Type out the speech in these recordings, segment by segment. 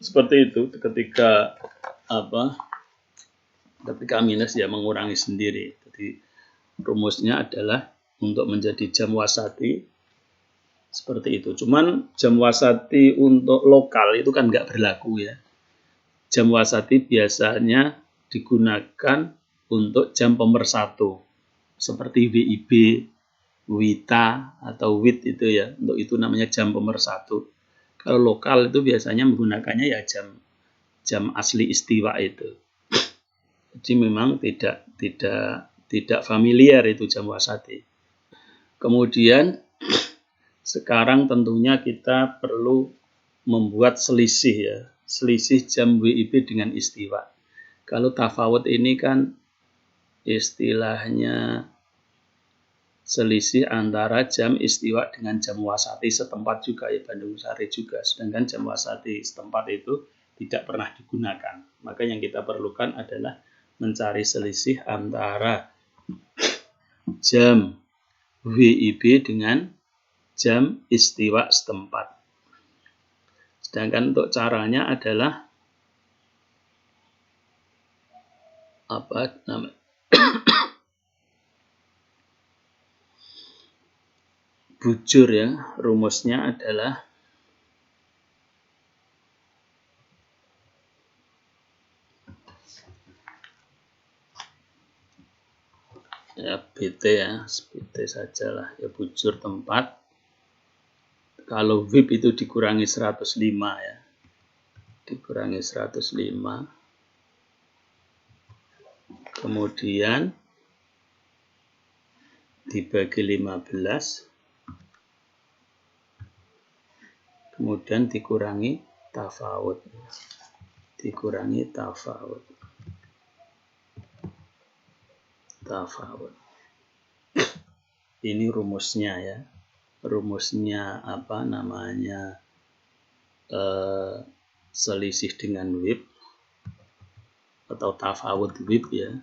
seperti itu. Ketika minus ya mengurangi sendiri. Jadi rumusnya adalah untuk menjadi jam wasati seperti itu. Cuman jam wasati untuk lokal itu kan nggak berlaku ya. Jam wasati biasanya digunakan untuk jam pemersatu seperti WIB, WITA atau WIT itu ya. Untuk itu namanya jam pemersatu. Kalau lokal itu biasanya menggunakannya ya jam asli istiwa itu. Jadi memang tidak familiar itu jam wasati. Kemudian sekarang tentunya kita perlu membuat selisih ya, selisih jam WIB dengan istiwa. Kalau tafawut ini kan istilahnya selisih antara jam istiwa dengan jam wasati setempat juga ya, Bandung Sari juga. Sedangkan jam wasati setempat itu tidak pernah digunakan. Maka yang kita perlukan adalah mencari selisih antara jam WIB dengan jam istiwa setempat. Sedangkan untuk caranya adalah bujur ya, rumusnya adalah ya BT ya, BT sajalah ya, bujur tempat. Kalau WIB itu dikurangi 105 ya, dikurangi 105, kemudian dibagi 15, kemudian dikurangi tafawut, ini rumusnya ya, rumusnya selisih dengan WIB atau tafawut WIB ya.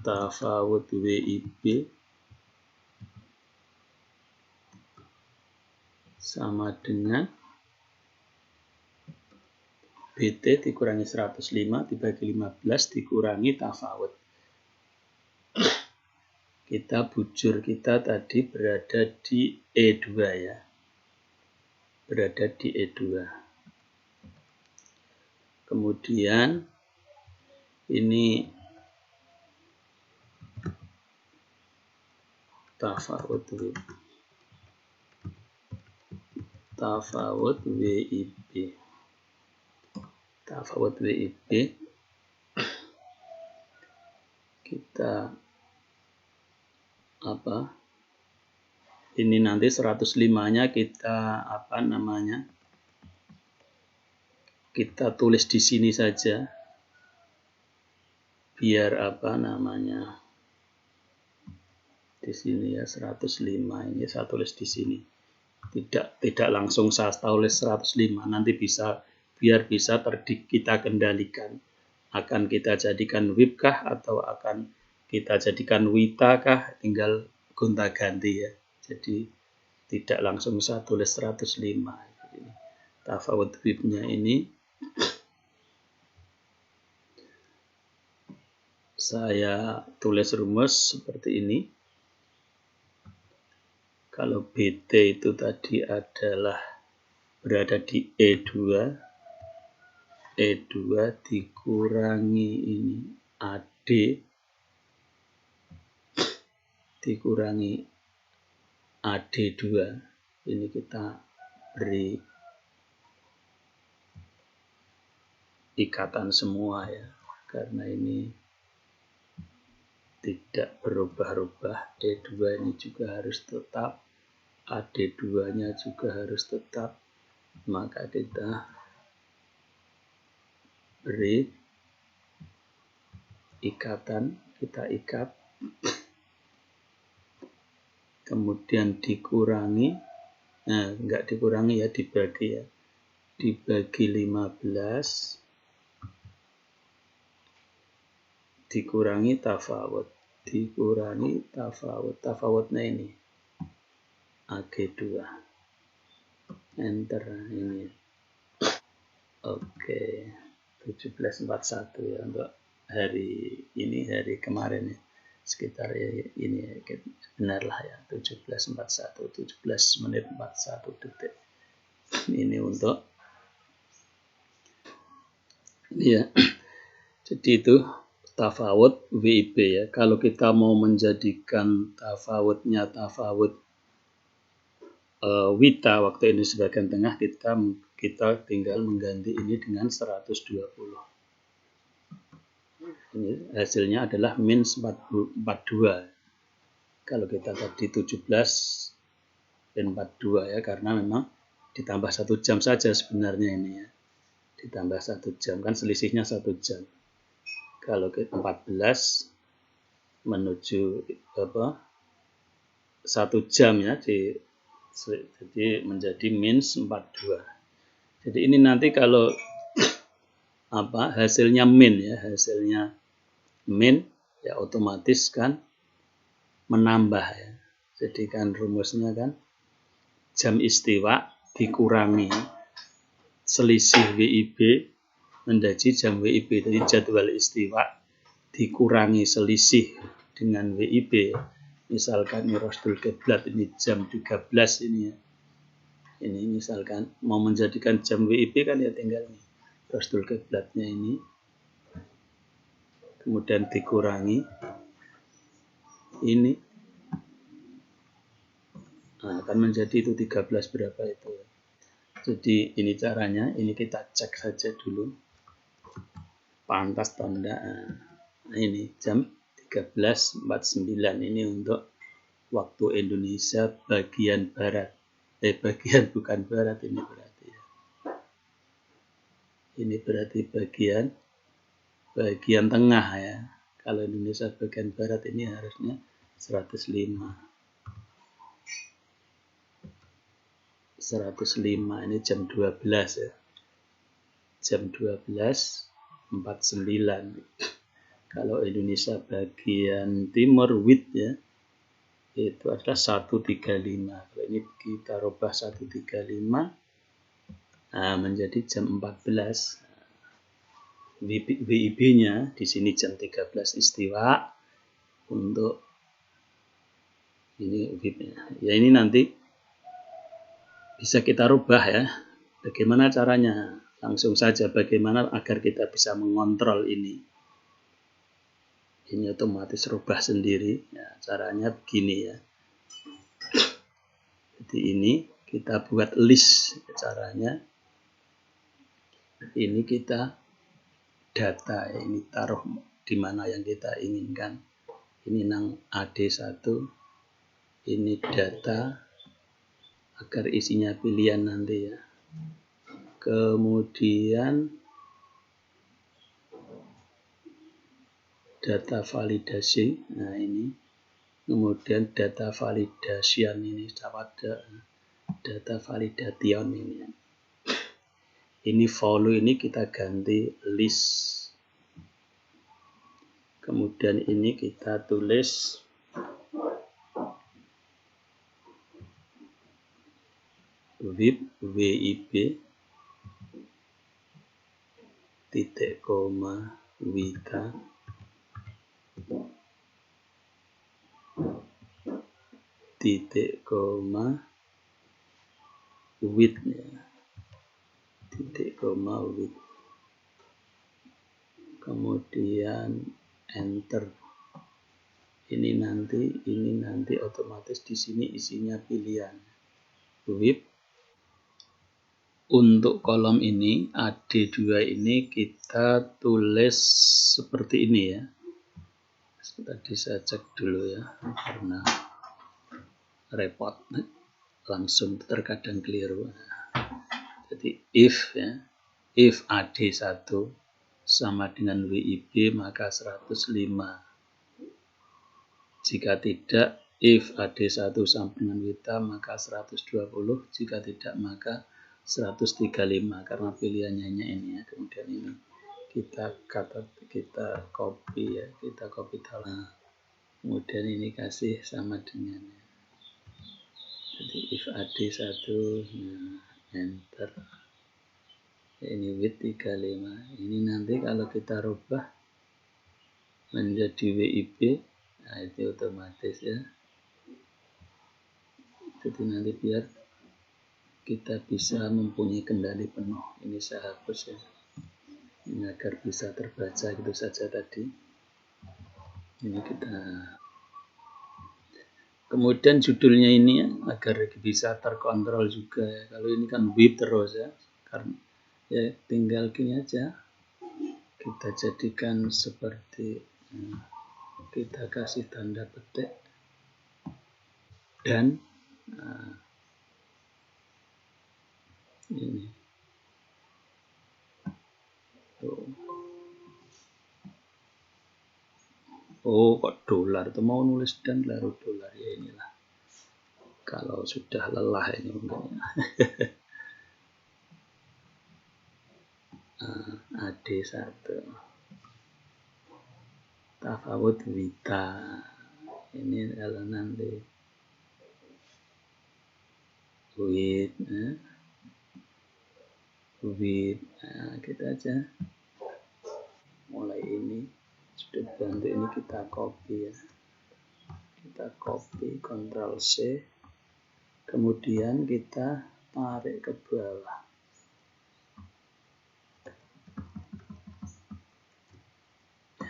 Tafawut WIB sama dengan BT dikurangi 105 dibagi 15 dikurangi tafawut. Bujur kita tadi berada di E2 ya. Berada di E2. Kemudian ini tafawut WIB. Tafawut WIB kita ini nanti 105-nya kita tulis di sini saja biar di sini ya 105 ini saya tulis di sini. Tidak langsung saya tulis 105, nanti biar bisa kita kendalikan. Akan kita jadikan WIB kah atau akan kita jadikan WITA kah, tinggal gonta-ganti ya. Jadi tidak langsung saya tulis 105. Jadi, tafawut WIB-nya ini saya tulis rumus seperti ini. Kalau BT itu tadi adalah berada di E2 dikurangi ini AD dikurangi AD2, ini kita beri ikatan semua ya, karena ini tidak berubah-ubah. E2 ini juga harus tetap, AD2 nya juga harus tetap, maka kita beri ikatan, kita ikat, kemudian dikurangi, enggak dikurangi ya, dibagi ya, dibagi 15 dikurangi tafawut, dikurangi tafawutnya ini AG2, enter ini. Oke, 1741 ya untuk hari ini, hari kemarin ya, sekitar ini ya, benar lah ya, 1741, 17 menit 41 detik. Ini untuk ini ya. Jadi itu tafawut WIB ya. Kalau kita mau menjadikan tafawutnya tafawut wita waktu ini sebagian tengah, kita tinggal mengganti ini dengan 120. Ini hasilnya adalah min 42. Kalau kita tadi 17 min 42 ya, karena memang ditambah 1 jam saja sebenarnya ini ya. Ditambah 1 jam, kan selisihnya 1 jam. Kalau ke 14 menuju 1 jam ya, jadi menjadi min 42. Jadi ini nanti kalau hasilnya min ya, hasilnya min ya otomatis kan menambah ya. Jadi kan rumusnya kan jam istiwa dikurangi selisih WIB menjadi jam WIB. Jadi jadwal istiwa dikurangi selisih dengan WIB. Misalkan ini Rosdul Kiblat ini jam 13 ini ya. Ini misalkan mau menjadikan jam WIB kan ya tinggal nih Rosdul Kiblatnya ini. Kemudian dikurangi ini. Nah, akan menjadi itu 13 berapa itu ya. Jadi ini caranya, ini kita cek saja dulu. Pantas atau enggak. Nah, ini jam 13.49 ini untuk waktu Indonesia bagian barat. Bagian bukan barat ini berarti ya. Ini berarti bagian tengah ya. Kalau Indonesia bagian barat ini harusnya 105. 105 ini jam 12 ya. Jam 12.49. Kalau Indonesia bagian timur WIB ya, itu adalah 135. Kalau ini kita rubah 135 menjadi jam 14. WIB-nya di sini jam 13 istiwa untuk ini WIB-nya. Ya ini nanti bisa kita rubah ya. Bagaimana caranya? Langsung saja bagaimana agar kita bisa mengontrol ini. Ini otomatis rubah sendiri. Ya, caranya begini ya. Jadi ini kita buat list caranya. Ini kita data ya, ini taruh di mana yang kita inginkan. Ini nang AD1. Ini data agar isinya pilihan nanti ya. Kemudian data validasi. Nah ini. Kemudian data validation ini data validation ini. Ini value ini kita ganti list. Kemudian ini kita tulis WIB titik koma wita titik koma with titik koma with, kemudian enter. Ini nanti otomatis di sini isinya pilihan WIB. Untuk kolom ini AD2 ini kita tulis seperti ini ya. Tadi saya cek dulu ya karena repot langsung terkadang keliru. Jadi if ya, if AD1 sama dengan WIB maka 105. Jika tidak, if AD1 sama dengan WITA maka 120. Jika tidak maka 135 karena pilihannya ini ya. Kemudian ini kita copy ya, kita copy dalam kemudian ini kasih sama dengan, jadi if AD1, nah, enter, ini width 35, ini nanti kalau kita rubah menjadi WIB, nah itu otomatis ya, jadi nanti biar kita bisa mempunyai kendali penuh. Ini saya hapus ya, ini agar bisa terbaca gitu saja tadi. Ini kita, kemudian judulnya ini ya, agar bisa terkontrol juga ya. Kalau ini kan WIB terus ya, karena ya tinggal gini aja, kita jadikan seperti, kita kasih tanda petik dan ini tuh. Oh kok dolar tuh, mau nulis dan lalu dolar ya, inilah kalau sudah lelah ini mungkin ya. AD1 tafawut wita, ini kalau nanti with kita aja mulai ini sudah bantu, ini kita copy ya, kita copy Ctrl C, kemudian kita tarik ke bawah,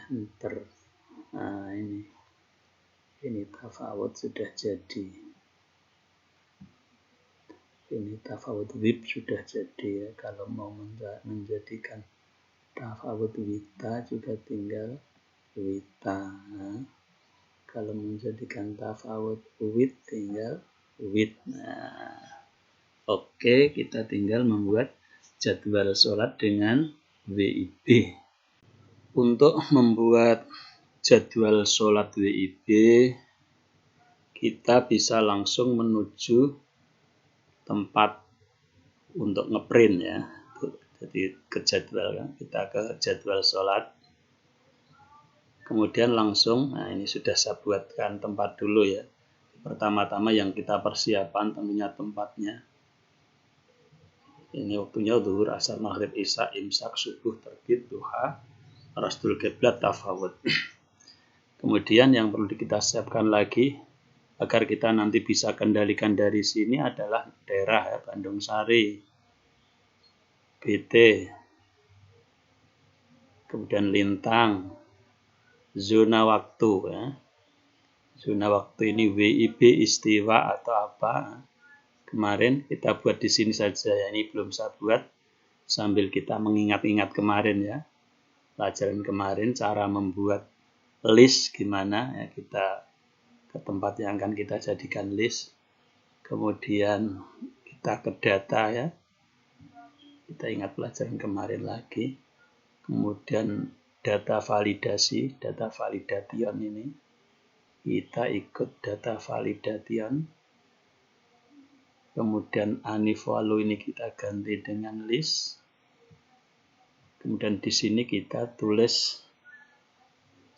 enter. Nah ini tafawut sudah jadi, ini tafawut WIB sudah jadi ya. Kalau mau menjadikan tafawut wita juga tinggal wita. Nah, kalau menjadikan tafawut width tinggal width. Nah, oke, kita tinggal membuat jadwal sholat dengan WIB. Untuk membuat jadwal sholat WIB, kita bisa langsung menuju tempat untuk ngeprint ya. Jadi ke jadwal kan, kita ke jadwal sholat, kemudian langsung, nah ini sudah saya buatkan tempat dulu ya. Pertama-tama yang kita persiapan tentunya tempatnya. Ini waktunya zuhur, asar, maghrib, isya, imsak, subuh, terbit, duha, rasdul qiblat, tafawud. Kemudian yang perlu kita siapkan lagi agar kita nanti bisa kendalikan dari sini adalah daerah ya, Bandung Sari, BT, kemudian lintang, zona waktu ya. Zona waktu ini WIB istiwa atau apa? Kemarin kita buat di sini saja ya, ini belum saya buat sambil kita mengingat-ingat kemarin ya. Pelajaran kemarin cara membuat list gimana ya, kita ke tempat yang akan kita jadikan list. Kemudian kita ke data ya. Kita ingat pelajaran kemarin lagi. Kemudian data validasi, data validation ini. Kita ikut data validation. Kemudian unfollow ini kita ganti dengan list. Kemudian di sini kita tulis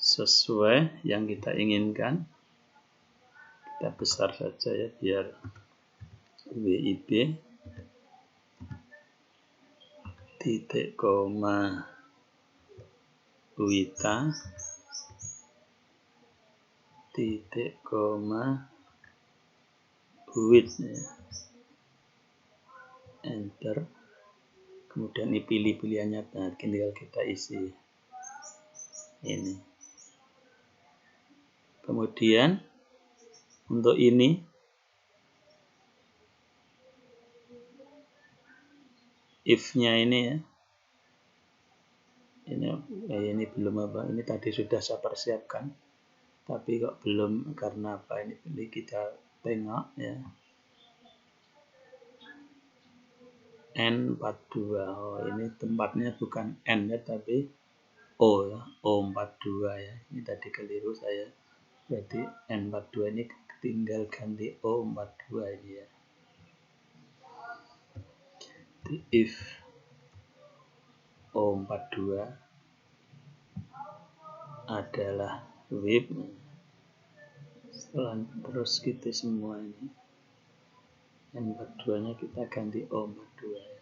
sesuai yang kita inginkan. Kita besar saja ya biar WIB titik koma wita titik koma width ya. Enter. Kemudian ini pilih pilihannya, nah, tinggal kita isi ini. Kemudian untuk ini if-nya ini ya. Ini belum apa, ini tadi sudah saya persiapkan. Tapi kok belum, karena apa ini kita tengok ya. N42. Oh, ini tempatnya bukan N ya, tapi O ya, O42 ya. Ini tadi keliru saya. Berarti N42 ini tinggal ganti O42 ini ya. Jadi if O42 adalah WIB, terus gitu semua ini. N42 nya kita ganti O42 ya.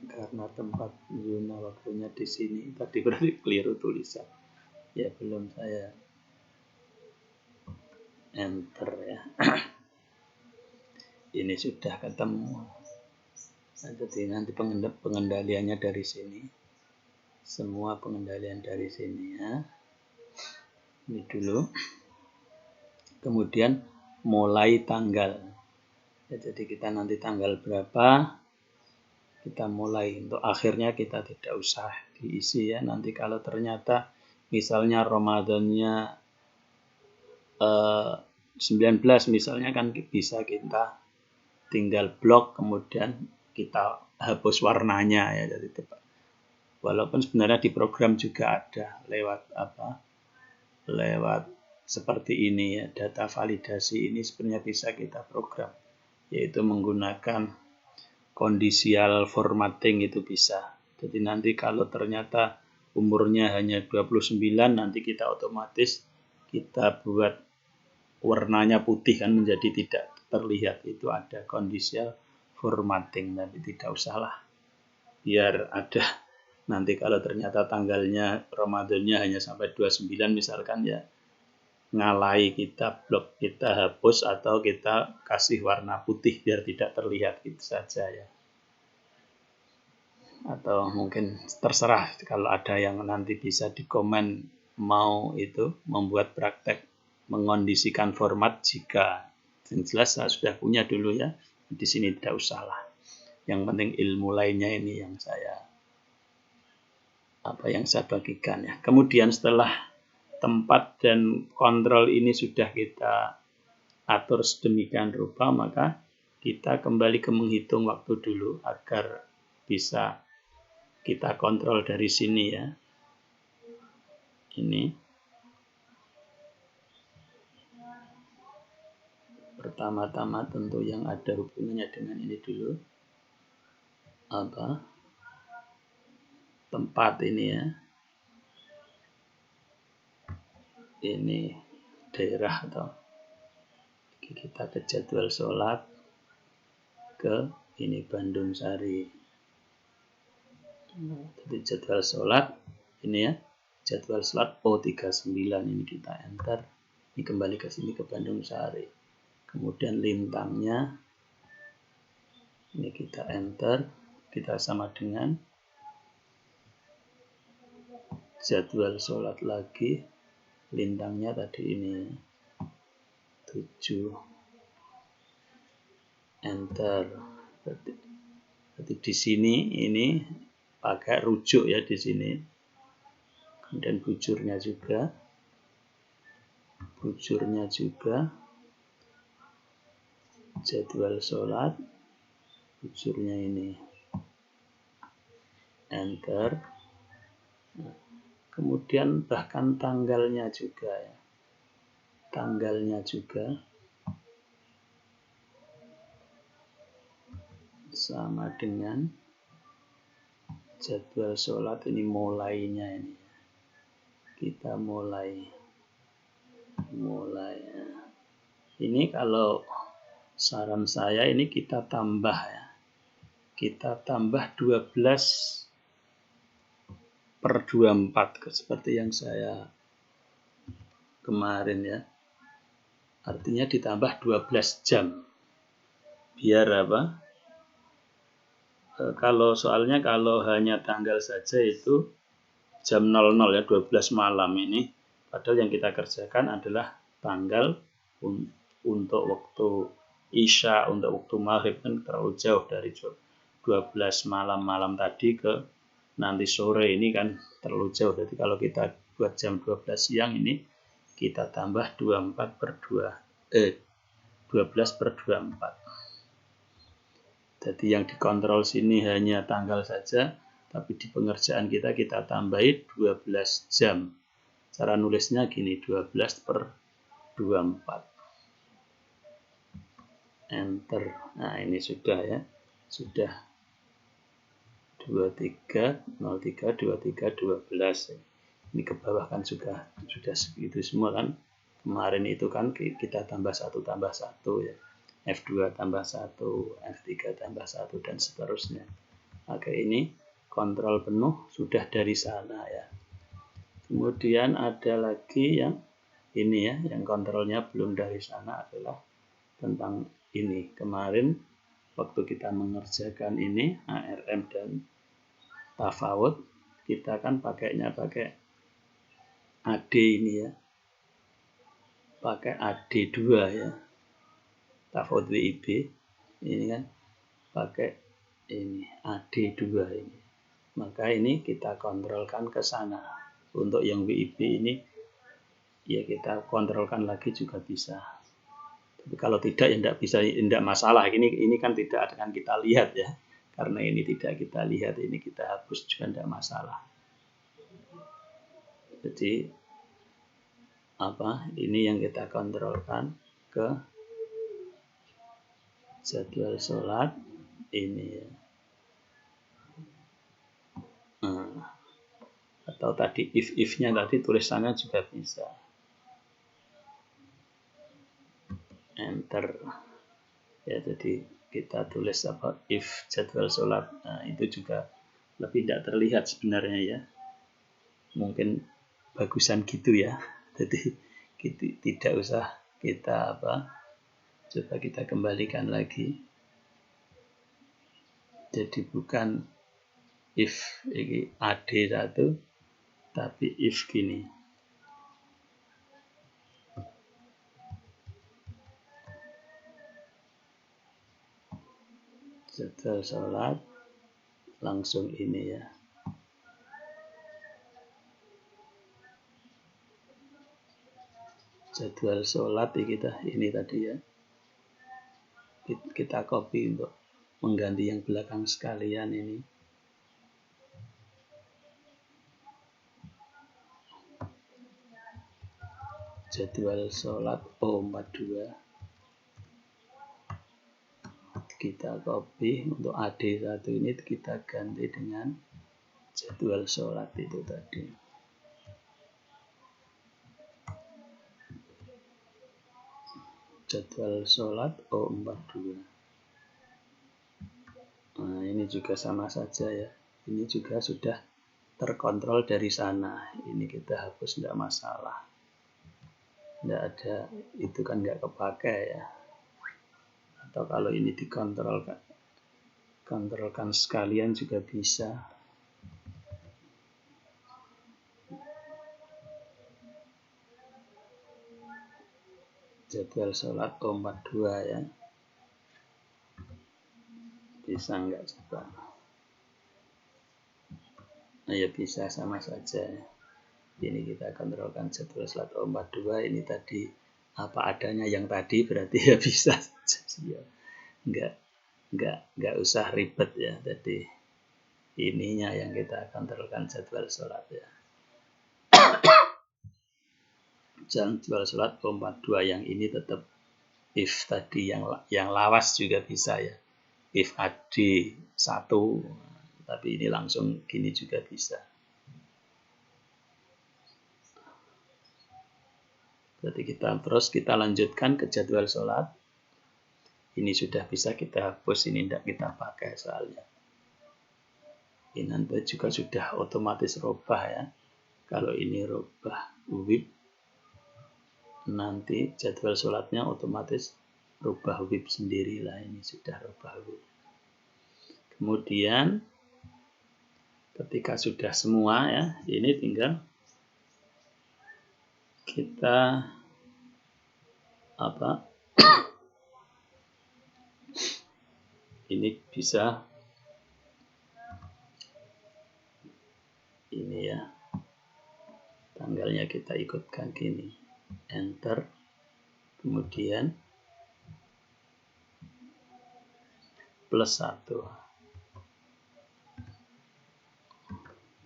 Karena tempat zona waktunya di sini tadi berarti keliru tulisan. Ya belum saya enter ya. Ini sudah ketemu. Nah, jadi nanti pengendaliannya dari sini. Semua pengendalian dari sini ya. Ini dulu. Kemudian mulai tanggal. Ya, jadi kita nanti tanggal berapa kita mulai. Untuk akhirnya kita tidak usah diisi ya. Nanti kalau ternyata misalnya Ramadannya 19 misalnya kan bisa kita tinggal blok kemudian kita hapus warnanya ya. Jadi walaupun sebenarnya di program juga ada lewat seperti ini ya, data validasi ini sebenarnya bisa kita program, yaitu menggunakan conditional formatting itu bisa. Jadi nanti kalau ternyata umurnya hanya 29 nanti kita otomatis kita buat warnanya putih kan menjadi tidak terlihat, itu ada conditional formatting, tapi tidak usahlah biar ada nanti kalau ternyata tanggalnya Ramadannya hanya sampai 29 misalkan ya ngalai kita blok, kita hapus atau kita kasih warna putih biar tidak terlihat gitu saja ya. Atau mungkin terserah kalau ada yang nanti bisa di komen mau itu membuat praktek mengondisikan format jika yang jelas saya sudah punya dulu ya, di sini tidak usah lah. Yang penting ilmu lainnya ini yang saya bagikan ya. Kemudian setelah tempat dan kontrol ini sudah kita atur sedemikian rupa, maka kita kembali ke menghitung waktu dulu agar bisa kita kontrol dari sini ya. Ini pertama-tama tentu yang ada hubungannya dengan ini dulu. Tempat ini ya. Ini daerah atau kita ke jadwal sholat ke ini Bandung Sari. Jadi jadwal sholat ini ya, jadwal sholat O39 ini kita enter. Ini kembali ke sini ke Bandung Sari. Kemudian lintangnya ini kita enter, kita sama dengan jadwal sholat lagi, lintangnya tadi ini 7, enter. Berarti di sini ini pakai rujuk ya di sini. Kemudian bujurnya juga jadwal sholat, bujurnya ini enter. Kemudian bahkan tanggalnya juga ya, sama dengan jadwal sholat ini mulainya ini. Kita mulai ya. Ini kalau saran saya ini kita tambah ya. Kita tambah 12/24 seperti yang saya kemarin ya. Artinya ditambah 12 jam. Biar apa? Kalau hanya tanggal saja itu jam 00 ya, 12 malam ini. Padahal yang kita kerjakan adalah tanggal untuk waktu Isya, untuk waktu Maghrib kan terlalu jauh dari 12 malam tadi ke nanti sore ini kan terlalu jauh. Jadi kalau kita buat jam 12 siang ini kita tambah 12/24. Jadi yang dikontrol sini hanya tanggal saja, tapi di pengerjaan kita tambahi 12 jam. Cara nulisnya gini, 12/24. Enter. Nah ini sudah ya. Sudah 23/03/12. Ini ke bawah kan sudah segitu semua kan. Kemarin itu kan kita tambah 1 ya. F2 tambah 1, F3 tambah 1 dan seterusnya. Maka ini kontrol penuh sudah dari sana ya. Kemudian ada lagi yang ini ya, yang kontrolnya belum dari sana adalah tentang ini. Kemarin waktu kita mengerjakan ini ARM dan tafawud, kita kan pakai AD ini ya, pakai AD2 ya, tafawud WIB ini kan pakai ini AD2 ini. Maka ini kita kontrolkan ke sana. Untuk yang WIB ini ya kita kontrolkan lagi juga bisa. Tapi kalau tidak ya tidak bisa, tidak masalah. Ini kan tidak akan kita lihat ya. Karena ini tidak kita lihat, ini kita hapus juga tidak masalah. Jadi ini yang kita kontrolkan ke jadwal sholat ini ya. Atau tadi if-nya tadi tulisannya juga bisa. Enter. Ya, jadi kita tulis if jadwal sholat. Nah, itu juga lebih tidak terlihat sebenarnya ya. Mungkin bagusan gitu ya. Jadi tidak usah kita coba kita kembalikan lagi. Jadi bukan if ini AD1 tapi if gini. Jadwal sholat langsung ini ya. Jadwal sholat ini tadi ya. Kita copy untuk mengganti yang belakang sekalian ini. Jadwal sholat O42. Kita copy untuk AD1 ini kita ganti dengan jadwal sholat itu tadi. Jadwal sholat O42. Nah, ini juga sama saja ya. Ini juga sudah terkontrol dari sana. Ini kita hapus, tidak masalah. Tidak ada, itu kan nggak kepakai ya. Atau kalau ini dikontrolkan sekalian juga bisa. Jadwal sholat O42 ya. Bisa nggak coba? Nah, ya bisa, sama saja. Ini kita kontrolkan jadwal sholat O42. Ini tadi apa adanya yang tadi berarti ya bisa saja ya. Nggak usah ribet ya. Jadi ininya yang kita kontrolkan jadwal sholat ya. Jadwal sholat O42 yang ini tetap if tadi yang lawas juga bisa ya. If AD1 tapi ini langsung gini juga bisa. Berarti kita lanjutkan ke jadwal sholat. Ini sudah bisa kita hapus, ini tidak kita pakai soalnya. Ini nanti juga sudah otomatis rubah ya. Kalau ini rubah WIB, nanti jadwal sholatnya otomatis rubah WIB sendiri lah. Ini sudah rubah WIB. Kemudian ketika sudah semua ya, ini tinggal kita ini bisa ini ya, tanggalnya kita ikutkan gini, enter, kemudian +1.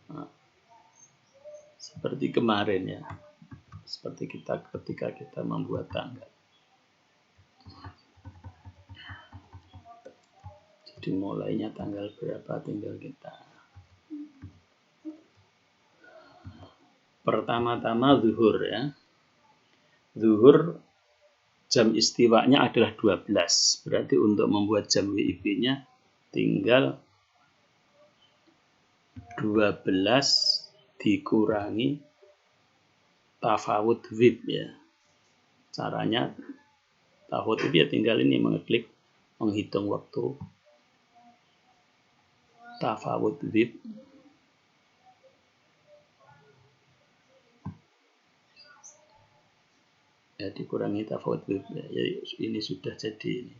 Nah, seperti kemarin ya, seperti ketika kita membuat tanggal. Jadi mulainya tanggal berapa tinggal kita Pertama-tama zuhur ya. Zuhur jam istiwanya adalah 12. Berarti untuk membuat jam WIB-nya tinggal 12 dikurangi tafawud WIB ya. Caranya tafawud WIB ya tinggal ini mengeklik menghitung waktu tafawud WIB. Ya dikurangi tafawud WIB ya, ini sudah jadi ini.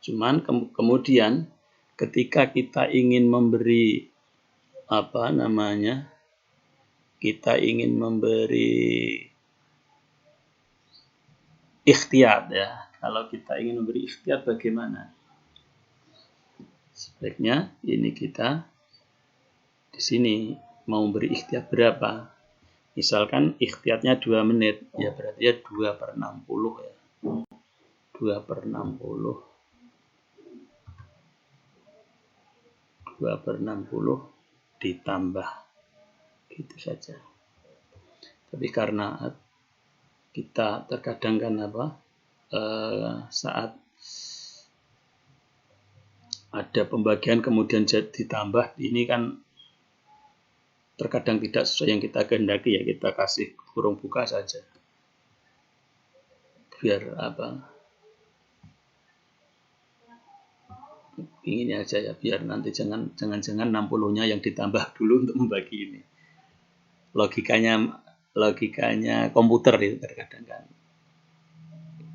Cuman kemudian ketika kita ingin memberi kita ingin memberi ikhtiyat ya. Kalau kita ingin memberi ikhtiyat bagaimana? Sebaiknya ini kita di sini mau memberi ikhtiyat berapa? Misalkan ikhtiyatnya 2 menit, ya berarti ya 2/60 ya. 2/60. 2/60 ditambah gitu saja. Tapi karena kita terkadang kan saat ada pembagian kemudian ditambah, ini kan terkadang tidak sesuai yang kita kehendaki ya, kita kasih kurung buka saja. Biar inginnya aja ya, biar nanti jangan 60-nya yang ditambah dulu untuk membagi ini. Logikanya komputer itu terkadang kan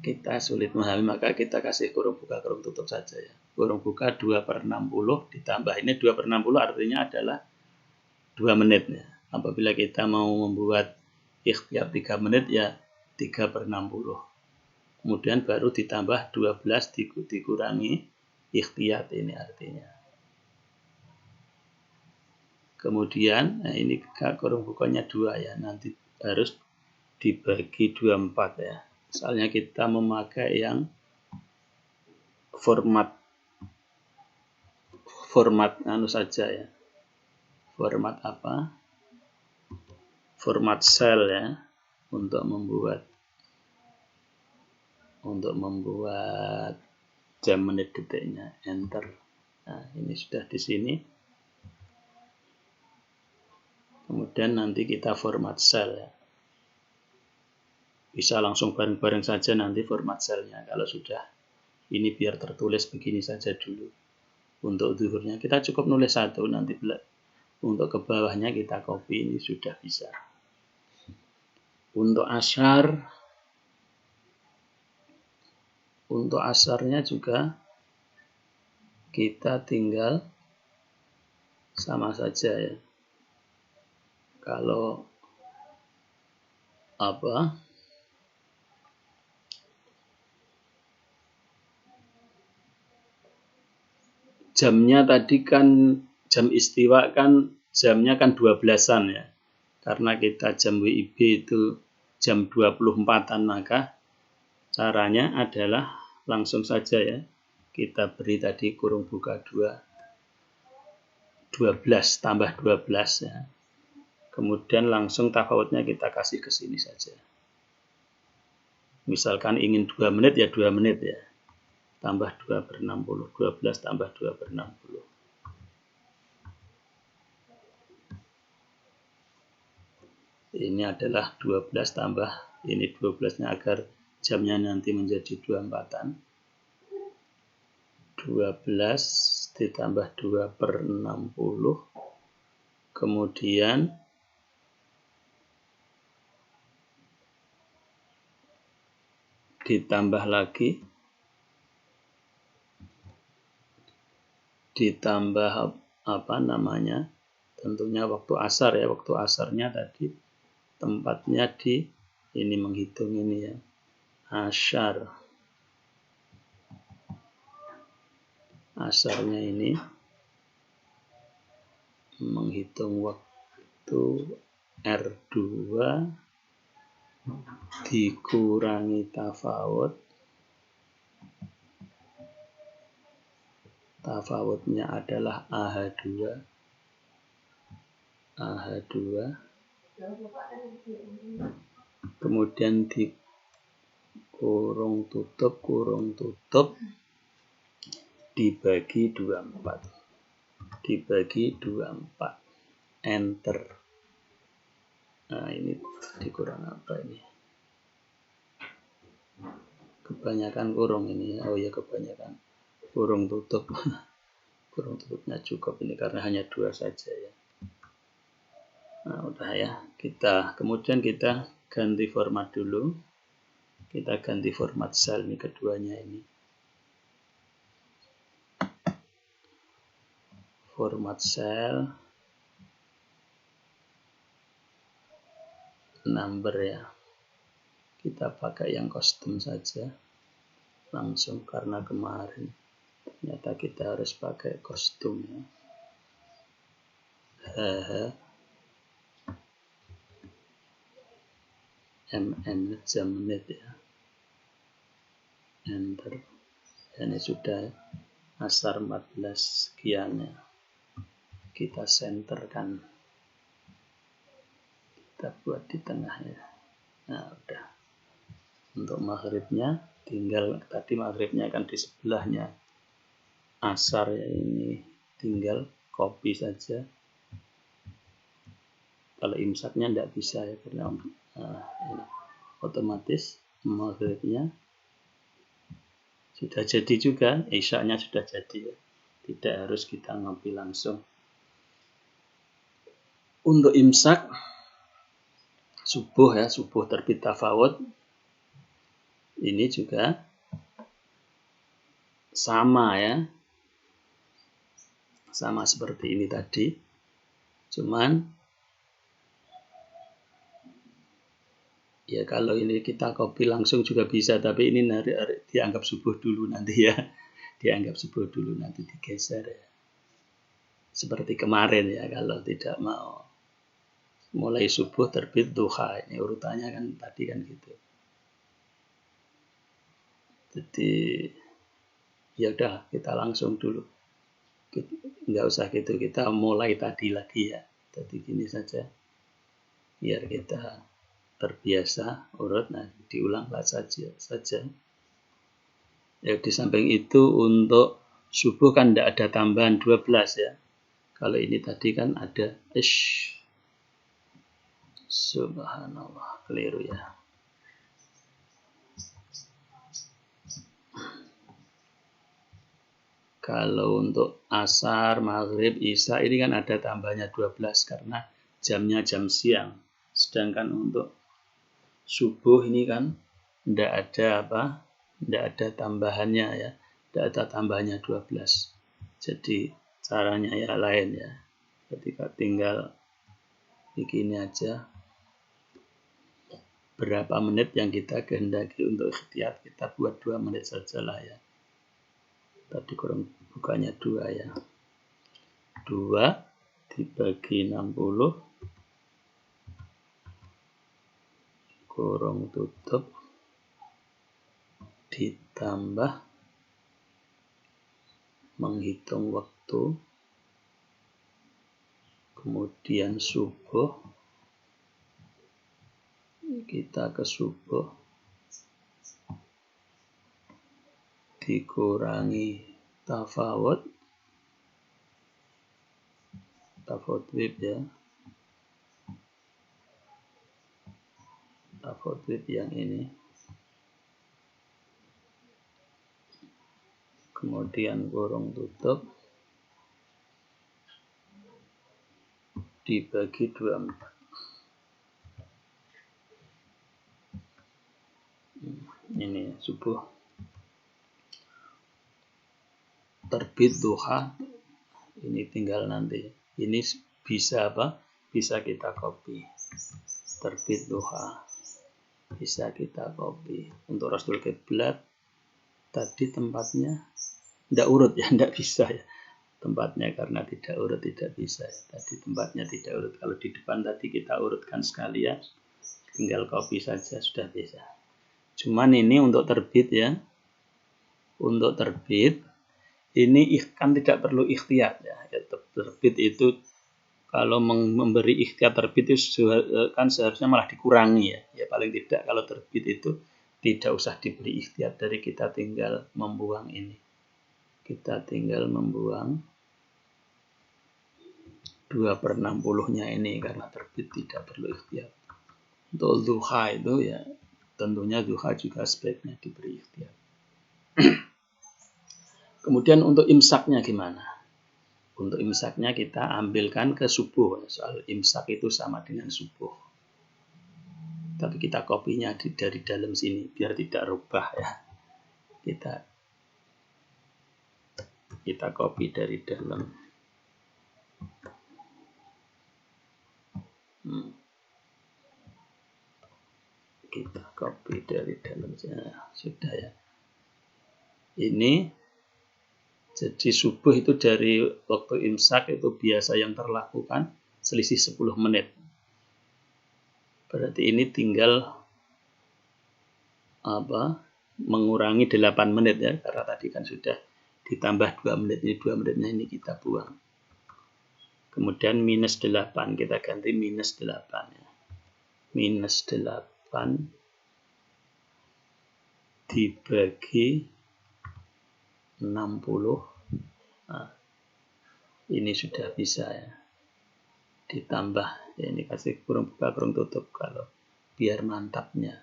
kita sulit memahami, maka kita kasih kurung buka kurung tutup saja ya. Kurung buka 2/60 ditambah ini 2/60 artinya adalah 2 menit ya. Apabila kita mau membuat ikhtiyat 3 menit ya 3/60. Kemudian baru ditambah 12 dikurangi ikhtiyat ini artinya. Kemudian ini kurung bukanya 2 ya, nanti harus dibagi 24 ya. Misalnya kita memakai yang format saja ya. Format Format sel ya, untuk membuat jam menit detiknya. Enter. Nah, ini sudah di sini. Kemudian nanti kita format sel ya. Bisa langsung bareng-bareng saja nanti format selnya. Kalau sudah ini biar tertulis begini saja dulu. Untuk zuhurnya kita cukup nulis 1, nanti untuk ke bawahnya kita copy, ini sudah bisa. Untuk asarnya juga kita tinggal sama saja ya. Kalau jamnya tadi kan jam istiwa kan jamnya kan 12-an ya. Karena kita jam WIB itu jam 24-an, maka caranya adalah langsung saja ya. Kita beri tadi kurung buka 12 tambah 12 ya. Kemudian langsung tafawudnya kita kasih ke sini saja. Misalkan ingin 2 menit ya 2 menit ya. Tambah 2/60, 12 tambah 2/60. Ini adalah 12 tambah ini 12-nya agar jamnya nanti menjadi 24-an. 12 ditambah 2/60. Kemudian ditambah lagi, ditambah tentunya waktu asar ya. Waktu asarnya tadi tempatnya di ini, menghitung ini ya, asarnya ini menghitung waktu R2 dikurangi tafawudnya adalah AH2 kemudian di kurung tutup, dibagi 24. Dibagi 24. Enter. Nah, ini dikurang apa ini? Kebanyakan kurung ini. Oh ya, kebanyakan kurung tutup. Kurung tutupnya cukup ini karena hanya 2 saja ya. Nah, udah ya. Kemudian kita ganti format dulu. Kita ganti format sel ini keduanya ini. Format sel number ya. Kita pakai yang custom saja. Langsung karena kemarin ternyata kita harus pakai kostum ya. MN jam menit ya. Enter. Ini sudah asar 14 sekian ya. Kita senterkan. Kita buat di tengahnya. Nah, udah. Untuk maghribnya tinggal tadi maghribnya kan di sebelahnya asar ya, ini tinggal copy saja. Kalau imsaknya tidak bisa ya karena ini otomatis maghribnya sudah jadi juga, isyaknya sudah jadi ya. Tidak harus kita ngopi langsung. Untuk imsak subuh ya, subuh terbit tafawud ini juga sama ya. Sama seperti ini tadi. Cuman ya kalau ini kita copy langsung juga bisa, tapi ini dianggap subuh dulu nanti ya. Dianggap subuh dulu nanti digeser ya. Seperti kemarin ya, kalau tidak mau mulai subuh terbit duha. Ini urutannya kan tadi kan gitu. Jadi ya udah kita langsung dulu. Nggak usah gitu, kita mulai tadi lagi ya. Jadi gini saja. Biar kita terbiasa urut, nah diulanglah saja. Ya di samping itu untuk subuh kan tidak ada tambahan 12 ya. Kalau ini tadi kan ada subhanallah, keliru ya. Kalau untuk asar, maghrib, isya ini kan ada tambahnya 12 karena jamnya jam siang. Sedangkan untuk subuh ini kan tidak ada tambahannya ya. Tidak ada tambahannya 12. Jadi caranya ya lain ya. Ketika tinggal begini aja. Berapa menit yang kita kehendaki untuk ikhtiyat, kita buat 2 menit sajalah ya. Tadi kurang bukannya 2 ya. 2 dibagi 60 kurung tutup ditambah menghitung waktu, kemudian subuh, kita ke subuh dikurangi tafawud wib ya, tafawud wib yang ini, kemudian kurung tutup dibagi 24. Ini subuh terbit duha, ini tinggal nanti. Ini bisa bisa kita copy. Terbit duha bisa kita copy. Untuk Rasul Kiblat tadi tempatnya tidak urut ya, tidak bisa ya. Tempatnya karena tidak urut tidak bisa ya. Tadi tempatnya tidak urut. Kalau di depan tadi kita urutkan sekalian, tinggal copy saja sudah bisa. Cuman ini untuk terbit ya. Untuk terbit ini kan tidak perlu ikhtiyat ya. Terbit itu kalau memberi ikhtiar terbit itu kan seharusnya malah dikurangi ya. Ya paling tidak kalau terbit itu tidak usah diberi ikhtiar, dari kita tinggal membuang ini. Kita tinggal membuang 2/60-nya ini karena terbit tidak perlu ikhtiar. Untuk duha itu ya tentunya duha juga sebaiknya diberi ikhtiar. Kemudian untuk imsaknya gimana? Untuk imsaknya kita ambilkan ke subuh. Soal imsak itu sama dengan subuh. Tapi kita kopinya dari dalam sini biar tidak rubah ya. Kita copy dari dalam. Kita copy dari dalam sudah ya. Ini jadi subuh itu dari waktu imsak itu biasa yang terlakukan selisih 10 menit. Berarti ini tinggal mengurangi 8 menit ya, karena tadi kan sudah ditambah 2 menit, ini 2 menitnya ini kita buang. Kemudian minus 8, kita ganti minus 8 ya. Minus 8 dibagi 60. Nah, ini sudah bisa ya. Ditambah, ya ini kasih kurung buka kurung tutup kalau biar mantapnya.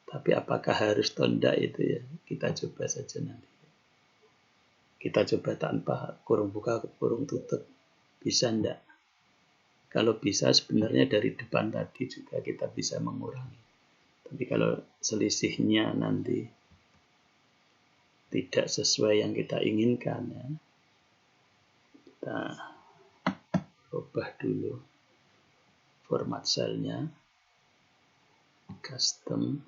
Tapi apakah harus tonda itu ya? Kita coba saja nanti. Kita coba tanpa kurung buka kurung tutup. Bisa enggak? Kalau bisa sebenarnya dari depan tadi juga kita bisa mengurangi. Tapi kalau selisihnya nanti tidak sesuai yang kita inginkan ya, kita ubah dulu format selnya, custom,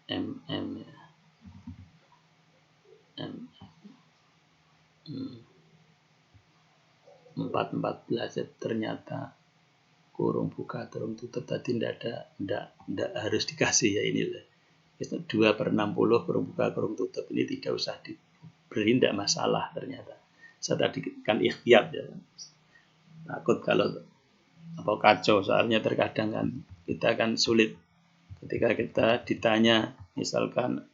mm ya, 414 ternyata kurung buka kurung tutup tadi tidak harus dikasih ya, ini lah 2/60 kurung buka kurung tutup ini tidak usah diberi, tidak masalah ternyata. Saya tadi kan ikhtiar ya, takut kalau kacau, soalnya terkadang kan kita kan sulit ketika kita ditanya misalkan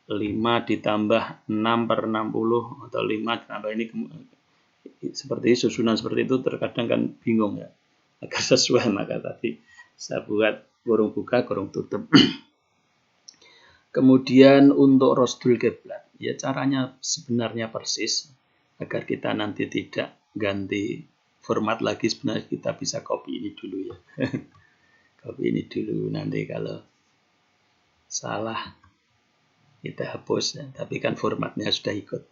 5 ditambah 6/60 atau 5 ditambah ini, seperti susunan seperti itu terkadang kan bingung ya. Agar sesuai maka tadi saya buat kurung buka kurung tutup. Kemudian untuk rosdul kiblat ya caranya sebenarnya persis, agar kita nanti tidak ganti format lagi. Sebenarnya kita bisa copy ini dulu ya. Copy ini dulu, nanti kalau salah kita hapus ya. Tapi kan formatnya sudah ikut.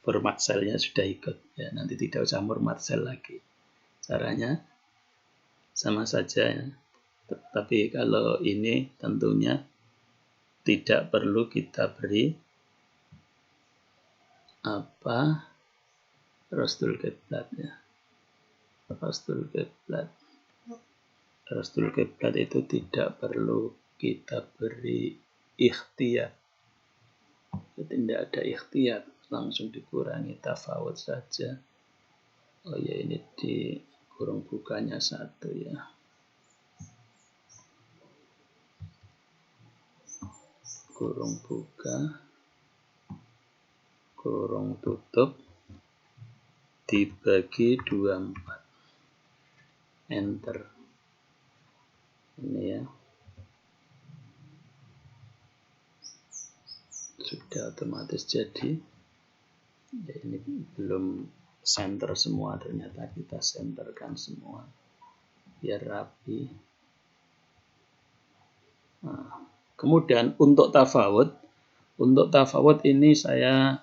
Format selnya sudah ikut ya, nanti tidak usah format sel lagi. Caranya sama saja ya. Tapi kalau ini tentunya tidak perlu kita beri rosdul kiblat ya. Rosdul kiblat itu tidak perlu kita beri ikhtiar. Tidak ada ikhtiar, langsung dikurangi tafawut saja. Oh ya, ini di kurung bukanya 1 ya. Kurung buka kurung tutup dibagi 24. Enter. Ini ya. Sudah otomatis jadi. Ya, ini belum center semua, ternyata kita centerkan semua biar rapi. Nah, kemudian untuk tafawut ini saya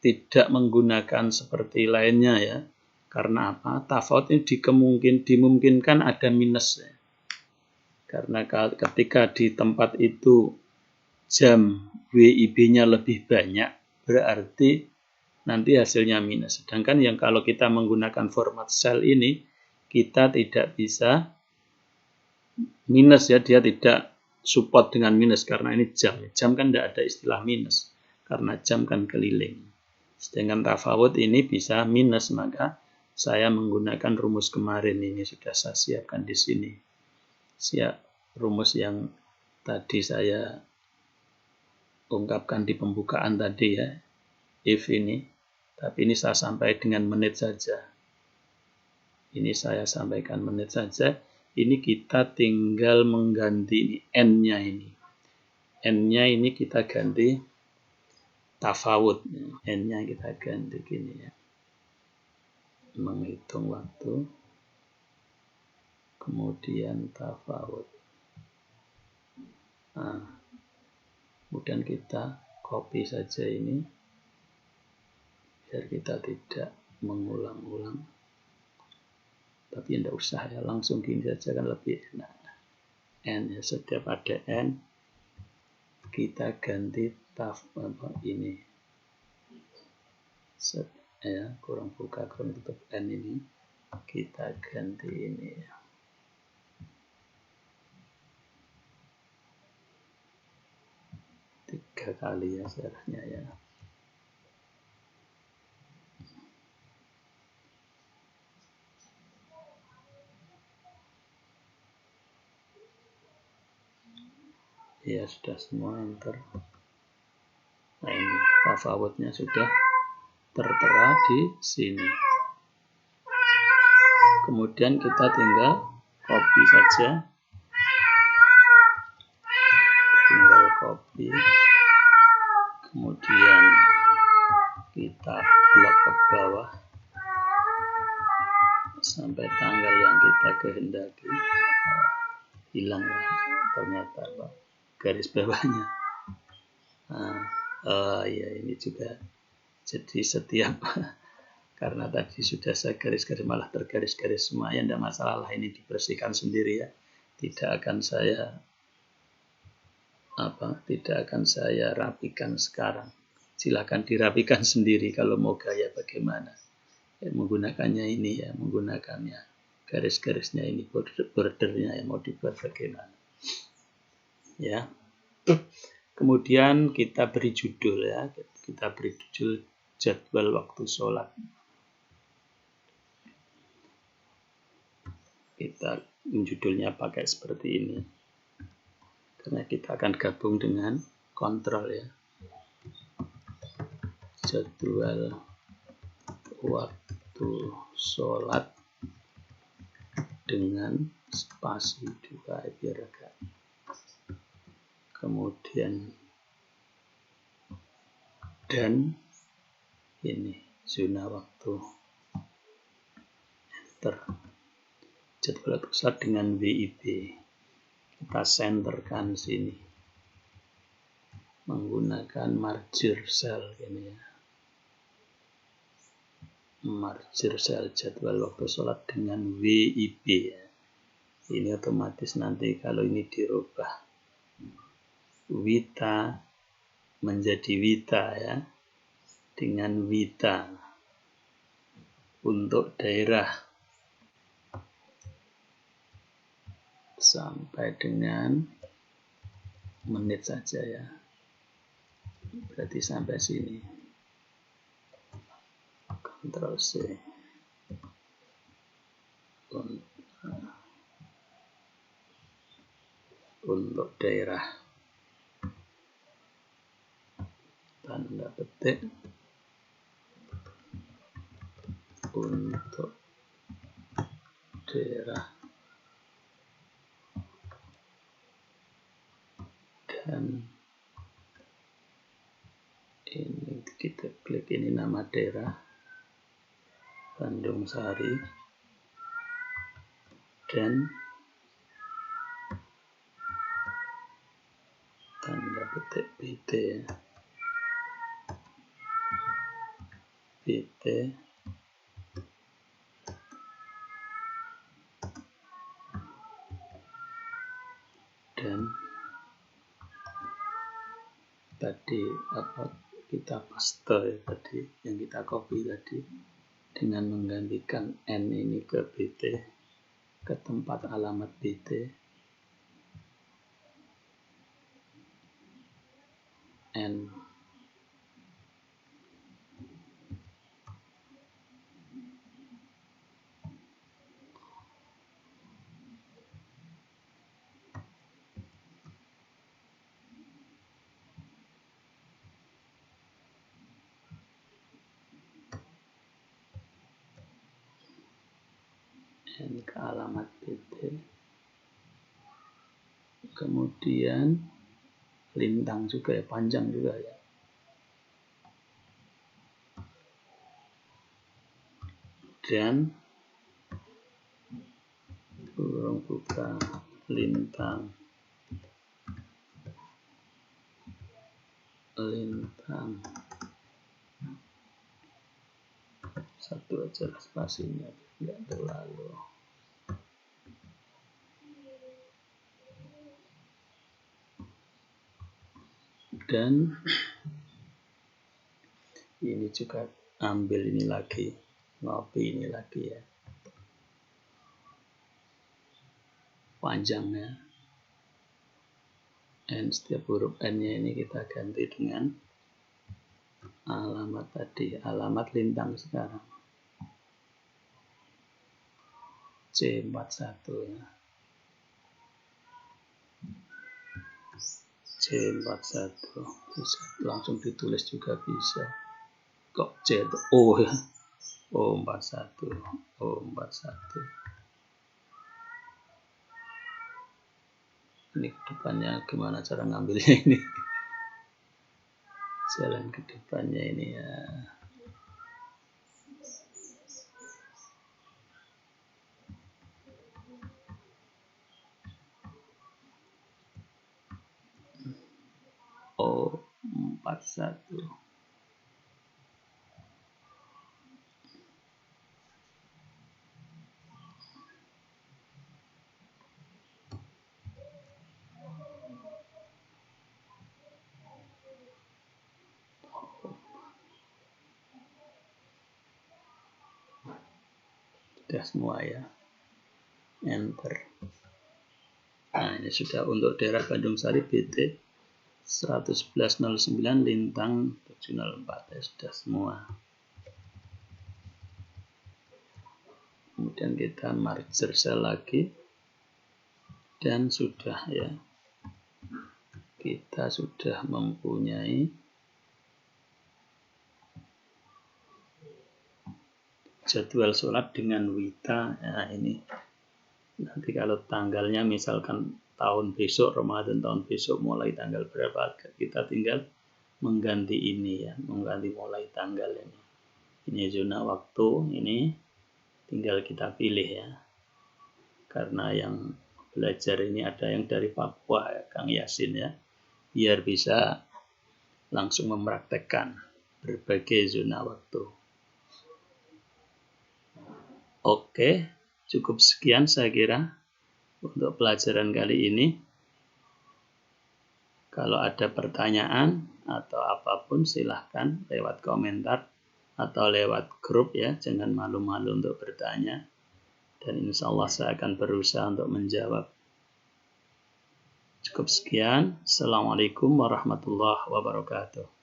tidak menggunakan seperti lainnya ya. Karena apa? Tafawut ini dimungkinkan ada minus ya. Karena ketika di tempat itu jam WIB-nya lebih banyak, berarti nanti hasilnya minus. Sedangkan yang kalau kita menggunakan format sel ini, kita tidak bisa minus ya, dia tidak support dengan minus karena ini jam. Jam kan tidak ada istilah minus karena jam kan keliling. Sedangkan tafawut ini bisa minus, maka saya menggunakan rumus kemarin ini sudah saya siapkan di sini. Siap rumus yang tadi saya ungkapkan di pembukaan tadi ya, if ini. Tapi ini saya sampaikan dengan menit saja. Ini saya sampaikan menit saja. Ini kita tinggal mengganti ini n-nya ini. N-nya ini kita ganti tafawut. N-nya kita ganti gini ya. Menghitung waktu. Kemudian tafawut. Nah, kemudian kita copy saja ini. Biar kita tidak mengulang-ulang. Tapi tidak usah ya, langsung gini saja kan lebih enak. N ya, setiap ada N kita ganti ini. Set ya, kurang buka kurang tutup N ini kita ganti ini ya. Tiga kali ya seharusnya ya. Ya sudah semua, enter. Nah ini tafawutnya sudah tertera di sini. Kemudian kita tinggal copy saja. Tinggal copy. Kemudian kita blok ke bawah sampai tanggal yang kita kehendaki. Hilang ya ternyata Pak, garis bawahnya. Ya ini juga jadi setiap karena tadi sudah saya garis-garis malah tergaris-garis semua ya, tidak masalah lah, ini dibersihkan sendiri ya, tidak akan saya rapikan sekarang. Silakan dirapikan sendiri kalau mau gaya bagaimana ya, menggunakannya ini ya, menggunakannya garis-garisnya ini, bordernya ya, mau dibuat bagaimana ya. Kemudian kita beri judul ya, kita beri judul jadwal waktu sholat. Kita judulnya pakai seperti ini karena kita akan gabung dengan kontrol ya, jadwal waktu sholat dengan spasi 2 biar agak. Kemudian dan ini zona waktu, enter. Jadwal waktu sholat dengan WIB kita senterkan sini menggunakan merger cell ini ya, merger cell jadwal waktu sholat dengan WIB ya. Ini otomatis nanti kalau ini dirubah Wita menjadi Wita ya, dengan Wita untuk daerah sampai dengan menit saja ya, berarti sampai sini. Ctrl C untuk daerah, tanda petik untuk daerah, dan ini kita klik ini nama daerah Bandung Sari dan tanda petik BT ya. BT dan tadi kita paste ya, tadi yang kita copy tadi dengan menggantikan N ini ke BT, ke tempat alamat BT, N. N ke alamat PT. Kemudian lintang juga ya, panjang juga ya. Dan kurung buka lintang satu aja spasinya, tidak terlalu. Dan ini juga ambil ini lagi, ngopi ini lagi ya, panjangnya. N, setiap huruf N-nya ini kita ganti dengan alamat tadi, alamat lintang sekarang. C41 ya. C41 bisa langsung ditulis juga bisa. Kok C itu O ya? O41. Ini ke depannya gimana cara ngambilnya ini? Jalan ke depannya ini ya. O41. Sudah semua ya. Enter. Nah, ini sudah untuk daerah Bandung Sari BT 11109 lintang 704 ya, sudah semua. Kemudian kita merger cell lagi dan sudah ya, kita sudah mempunyai jadwal sholat dengan Wita. Nah, ini nanti kalau tanggalnya misalkan tahun besok, Ramadan tahun besok mulai tanggal berapa, kita tinggal mengganti ini ya, mengganti mulai tanggal ini. Ini zona waktu, ini tinggal kita pilih ya. Karena yang belajar ini ada yang dari Papua ya, Kang Yasin ya, biar bisa langsung mempraktekkan berbagai zona waktu. Oke, cukup sekian saya kira untuk pelajaran kali ini. Kalau ada pertanyaan atau apapun silahkan lewat komentar atau lewat grup ya, jangan malu-malu untuk bertanya. Dan insya Allah saya akan berusaha untuk menjawab. Cukup sekian. Assalamualaikum warahmatullahi wabarakatuh.